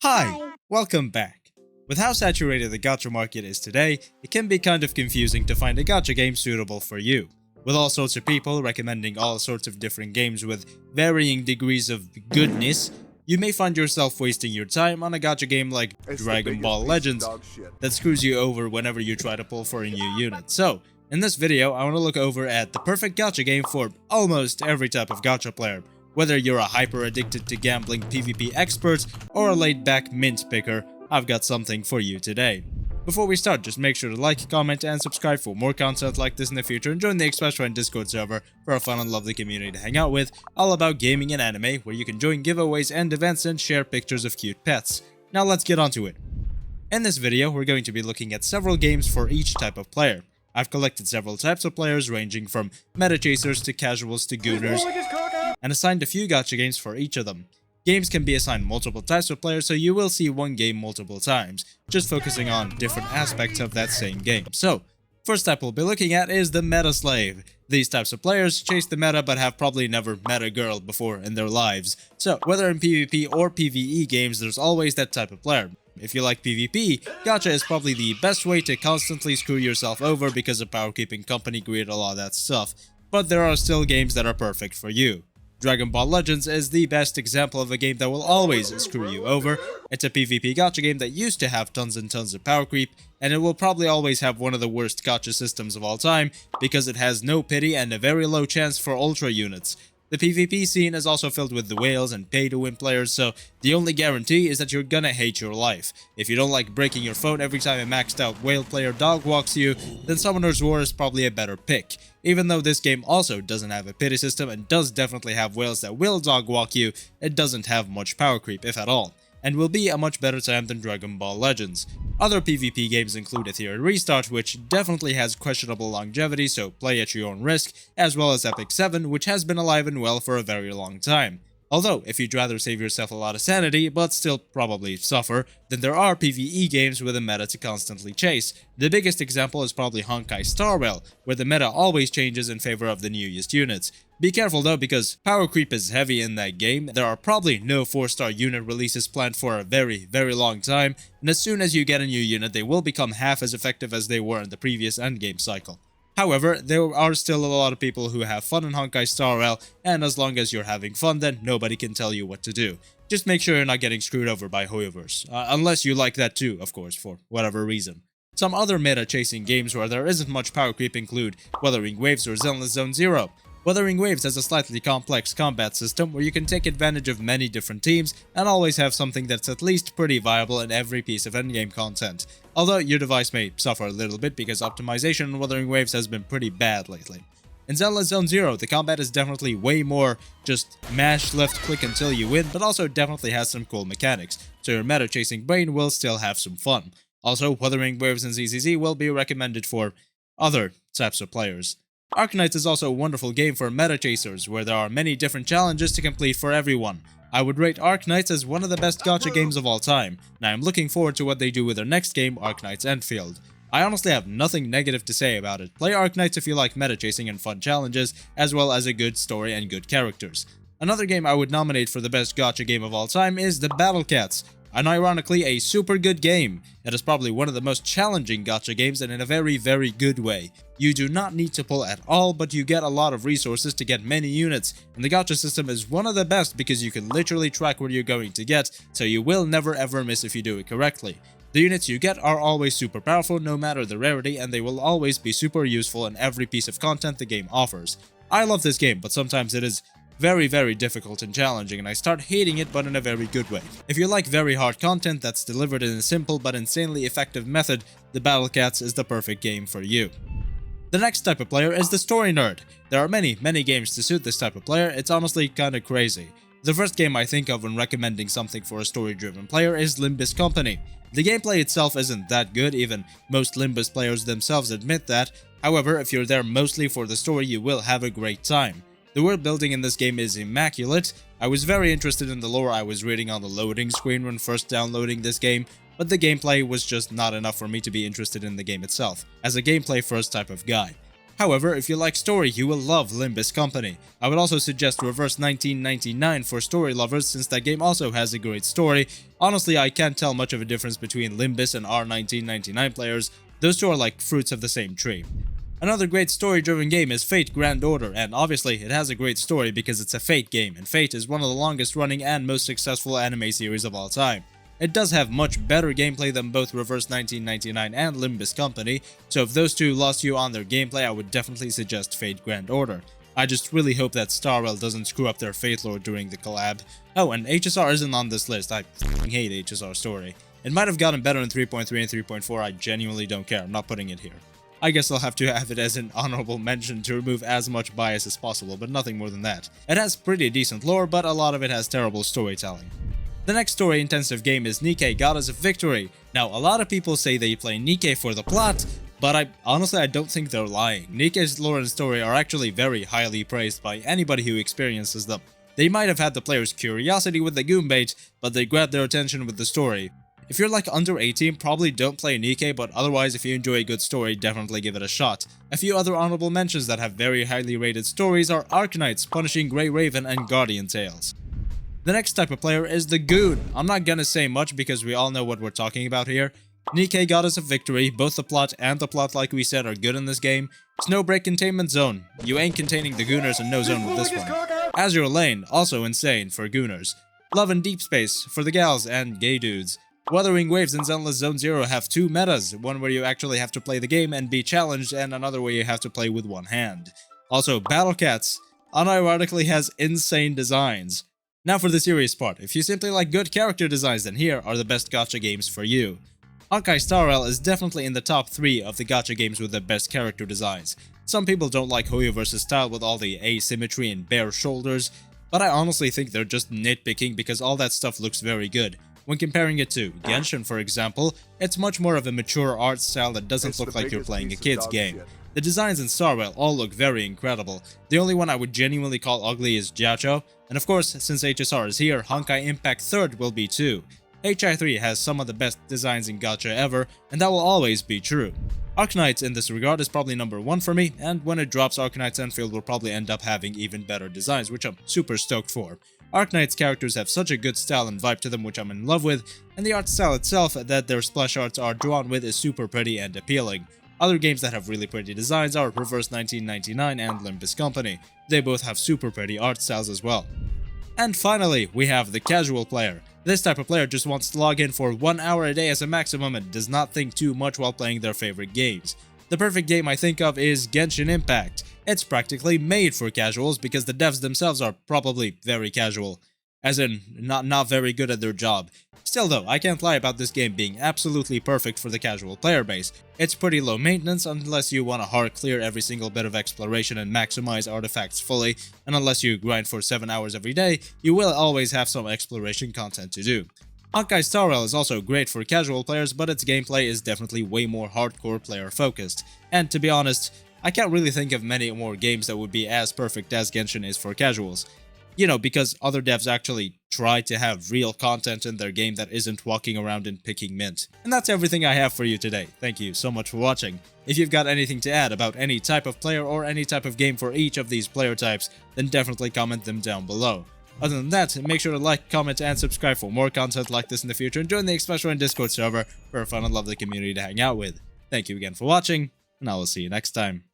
Hi, Hi. welcome back. With how saturated the gacha market is today, it can be kind of confusing to find a gacha game suitable for you. With all sorts of people recommending all sorts of different games with varying degrees of goodness, you may find yourself wasting your time on a gacha game like It's the Dragon biggest Ball piece of Legends dog shit. that screws you over whenever you try to pull for a new unit. So, in this video, I want to look over at the perfect gacha game for almost every type of gacha player. Whether you're a hyper addicted to gambling PvP expert or a laid back mint picker, I've got something for you today. Before we start, just make sure to like, comment, and subscribe for more content like this in the future, and join the Express Friend Discord server for a fun and lovely community to hang out with, all about gaming and anime, where you can join giveaways and events and share pictures of cute pets. Now let's get onto it. In this video, we're going to be looking at several games for each type of player. I've collected several types of players ranging from meta chasers to casuals to gooners, and assigned a few gacha games for each of them. Games can be assigned multiple types of players, so you will see one game multiple times, just focusing on different aspects of that same game. So, first type we'll be looking at is the meta slave. These types of players chase the meta but have probably never met a girl before in their lives. So, whether in PvP or PvE games, there's always that type of player. If you like PvP, gacha is probably the best way to constantly screw yourself over because of power creeping, company greed, all of that stuff. But there are still games that are perfect for you. Dragon Ball Legends is the best example of a game that will always screw you over. It's a PvP gacha game that used to have tons and tons of power creep, and it will probably always have one of the worst gacha systems of all time because it has no pity and a very low chance for ultra units. The PvP scene is also filled with the whales and pay-to-win players, so the only guarantee is that you're gonna hate your life. If you don't like breaking your phone every time a maxed out whale player dog walks you, then Summoner's War is probably a better pick. Even though this game also doesn't have a pity system and does definitely have whales that will dog walk you, it doesn't have much power creep, if at all, and will be a much better time than Dragon Ball Legends. Other PvP games include Ethereal Restart, which definitely has questionable longevity, so play at your own risk, as well as Epic 7, which has been alive and well for a very long time. Although, if you'd rather save yourself a lot of sanity, but still probably suffer, then there are PvE games with a meta to constantly chase. The biggest example is probably Honkai Star Rail, where the meta always changes in favor of the newest units. Be careful though, because power creep is heavy in that game. There are probably no 4-star unit releases planned for a very long time, and as soon as you get a new unit, they will become half as effective as they were in the previous endgame cycle. However, there are still a lot of people who have fun in Honkai Star Rail, and as long as you're having fun, then nobody can tell you what to do. Just make sure you're not getting screwed over by hoovers, unless you like that too, of course, for whatever reason. Some other meta-chasing games where there isn't much power creep include Wuthering Waves or Zenless Zone Zero. Wuthering Waves has a slightly complex combat system where you can take advantage of many different teams and always have something that's at least pretty viable in every piece of endgame content. Although your device may suffer a little bit because optimization on Wuthering Waves has been pretty bad lately. In Zenless Zone Zero, the combat is definitely way more just mash left click until you win, but also definitely has some cool mechanics, so your meta chasing brain will still have some fun. Also, Wuthering Waves and ZZZ will be recommended for other types of players. Arknights is also a wonderful game for meta chasers, where there are many different challenges to complete for everyone. I would rate Arknights as one of the best gacha games of all time, and I am looking forward to what they do with their next game, Arknights Endfield. I honestly have nothing negative to say about it. Play Arknights if you like meta chasing and fun challenges, as well as a good story and good characters. Another game I would nominate for the best gacha game of all time is the Battle Cats. Unironically, a super good game. It is probably one of the most challenging gacha games, and in a very good way. You do not need to pull at all, but you get a lot of resources to get many units, and the gacha system is one of the best because you can literally track what you're going to get, so you will never ever miss if you do it correctly. The units you get are always super powerful no matter the rarity, and they will always be super useful in every piece of content the game offers. I love this game, but sometimes it is very difficult and challenging, and I start hating it, but in a very good way. If you like very hard content that's delivered in a simple but insanely effective method, the Battle Cats is the perfect game for you. The next type of player is the story nerd. There are many games to suit this type of player. It's honestly kinda crazy. The first game I think of when recommending something for a story-driven player is Limbus Company. The gameplay itself isn't that good, even most Limbus players themselves admit that. However, if you're there mostly for the story, you will have a great time. The world building in this game is immaculate. I was very interested in the lore I was reading on the loading screen when first downloading this game, but the gameplay was just not enough for me to be interested in the game itself, as a gameplay first type of guy. However, if you like story, you will love Limbus Company. I would also suggest Reverse 1999 for story lovers, since that game also has a great story. Honestly, I can't tell much of a difference between Limbus and R1999 players. Those two are like fruits of the same tree. Another great story-driven game is Fate Grand Order, and obviously it has a great story because it's a Fate game, and Fate is one of the longest running and most successful anime series of all time. It does have much better gameplay than both Reverse 1999 and Limbus Company, so if those two lost you on their gameplay, I would definitely suggest Fate Grand Order. I just really hope that Starwell doesn't screw up their Fate lore during the collab. Oh, and HSR isn't on this list. I f***ing hate HSR story. It might have gotten better in 3.3 and 3.4, I genuinely don't care, I'm not putting it here. I guess I'll have to have it as an honorable mention to remove as much bias as possible, but nothing more than that. It has pretty decent lore, but a lot of it has terrible storytelling. The next story-intensive game is Nikke Goddess of Victory. Now, a lot of people say they play Nikke for the plot, but honestly I don't think they're lying. Nikke's lore and story are actually very highly praised by anybody who experiences them. They might have had the player's curiosity with the Goon bait, but they grabbed their attention with the story. If you're like under 18, probably don't play Nikke, but otherwise if you enjoy a good story, definitely give it a shot. A few other honorable mentions that have very highly rated stories are Arknights, Punishing Grey Raven, and Guardian Tales. The next type of player is the Goon. I'm not gonna say much because we all know what we're talking about here. Nikke Goddess of Victory, both the plot and the plot like we said are good in this game. Snowbreak Containment Zone. You ain't containing the Gooners in no zone with this one. Azure Lane, also insane for Gooners. Love and Deep Space for the gals and gay dudes. Wuthering Waves and Zenless Zone Zero have two metas, one where you actually have to play the game and be challenged, and another where you have to play with one hand. Also, Battle Cats unironically has insane designs. Now for the serious part, if you simply like good character designs, then here are the best gacha games for you. Honkai Star Rail is definitely in the top 3 of the gacha games with the best character designs. Some people don't like Hoyoverse's style with all the asymmetry and bare shoulders, but I honestly think they're just nitpicking because all that stuff looks very good. When comparing it to Genshin, for example, it's much more of a mature art style that doesn't look like you're playing a kid's game. The designs in Star Rail all look very incredible. The only one I would genuinely call ugly is GACHA, and of course, since HSR is here, Honkai Impact 3rd will be too. HI3 has some of the best designs in gacha ever, and that will always be true. Arknights in this regard is probably number 1 for me, and when it drops, Arknights Endfield will probably end up having even better designs, which I'm super stoked for. Arknights characters have such a good style and vibe to them, which I'm in love with, and the art style itself that their splash arts are drawn with is super pretty and appealing. Other games that have really pretty designs are Reverse 1999 and Limbus Company. They both have super pretty art styles as well. And finally, we have the casual player. This type of player just wants to log in for 1 hour a day as a maximum and does not think too much while playing their favorite games. The perfect game I think of is Genshin Impact. It's practically made for casuals because the devs themselves are probably very casual. As in, not very good at their job. Still though, I can't lie about this game being absolutely perfect for the casual player base. It's pretty low maintenance unless you want to hard clear every single bit of exploration and maximize artifacts fully, and unless you grind for 7 hours every day, you will always have some exploration content to do. Honkai Star Rail is also great for casual players, but its gameplay is definitely way more hardcore player focused. And to be honest, I can't really think of many more games that would be as perfect as Genshin is for casuals. You know, because other devs actually try to have real content in their game that isn't walking around and picking mint. And that's everything I have for you today. Thank you so much for watching. If you've got anything to add about any type of player or any type of game for each of these player types, then definitely comment them down below. Other than that, make sure to like, comment, and subscribe for more content like this in the future, and join the Expression and Discord server for a fun and lovely community to hang out with. Thank you again for watching, and I will see you next time.